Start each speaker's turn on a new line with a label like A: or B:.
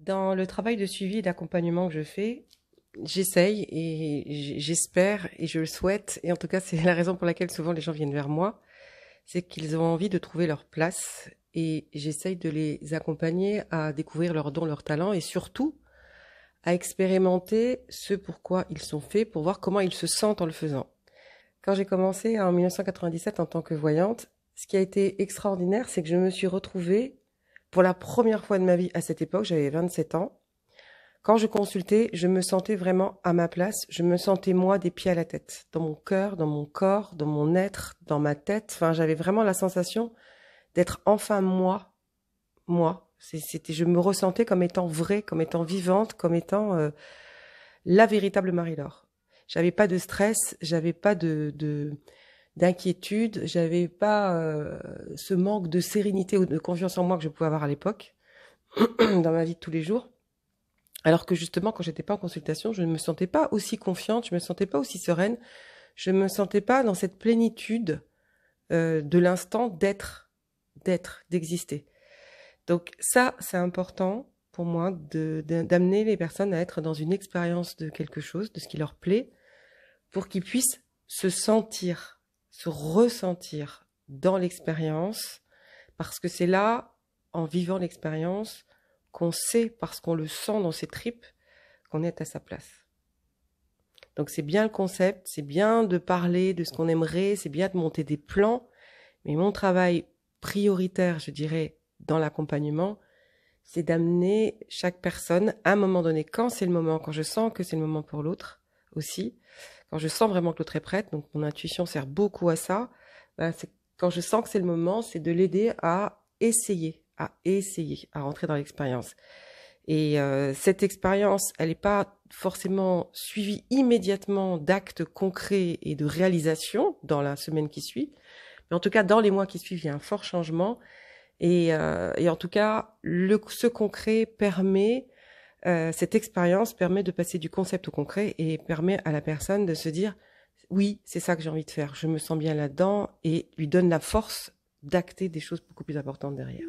A: Dans le travail de suivi et d'accompagnement que je fais, j'essaye et j'espère et je le souhaite, et en tout cas c'est la raison pour laquelle souvent les gens viennent vers moi, c'est qu'ils ont envie de trouver leur place et j'essaye de les accompagner à découvrir leurs dons, leurs talents et surtout à expérimenter ce pourquoi ils sont faits pour voir comment ils se sentent en le faisant. Quand j'ai commencé en 1997 en tant que voyante, ce qui a été extraordinaire, c'est que je me suis retrouvée pour la première fois de ma vie à cette époque, j'avais 27 ans. Quand je consultais, je me sentais vraiment à ma place, je me sentais moi des pieds à la tête, dans mon cœur, dans mon corps, dans mon être, dans ma tête. Enfin, j'avais vraiment la sensation d'être enfin moi, moi. C'était, je me ressentais comme étant vraie, comme étant vivante, comme étant la véritable Marie-Laure. J'avais pas de stress, j'avais pas d'inquiétude, j'avais pas ce manque de sérénité ou de confiance en moi que je pouvais avoir à l'époque dans ma vie de tous les jours. Alors que justement, quand j'étais pas en consultation, je ne me sentais pas aussi confiante, je me sentais pas aussi sereine, je me sentais pas dans cette plénitude de l'instant d'exister. Donc ça, c'est important pour moi d'amener les personnes à être dans une expérience de quelque chose, de ce qui leur plaît, pour qu'ils puissent se sentir, se ressentir dans l'expérience, parce que c'est là, en vivant l'expérience, qu'on sait, parce qu'on le sent dans ses tripes, qu'on est à sa place. Donc c'est bien le concept, c'est bien de parler de ce qu'on aimerait, c'est bien de monter des plans, mais mon travail prioritaire, je dirais, dans l'accompagnement, c'est d'amener chaque personne à un moment donné, quand c'est le moment, quand je sens que c'est le moment pour l'autre aussi, quand je sens vraiment que l'autre est prête, donc mon intuition sert beaucoup à ça, c'est quand je sens que c'est le moment, c'est de l'aider à essayer, à rentrer dans l'expérience. Et cette expérience, elle n'est pas forcément suivie immédiatement d'actes concrets et de réalisation dans la semaine qui suit, mais en tout cas dans les mois qui suivent, il y a un fort changement. Et en tout cas, ce concret permet, cette expérience permet de passer du concept au concret et permet à la personne de se dire oui, c'est ça que j'ai envie de faire, je me sens bien là-dedans, et lui donne la force d'acter des choses beaucoup plus importantes derrière.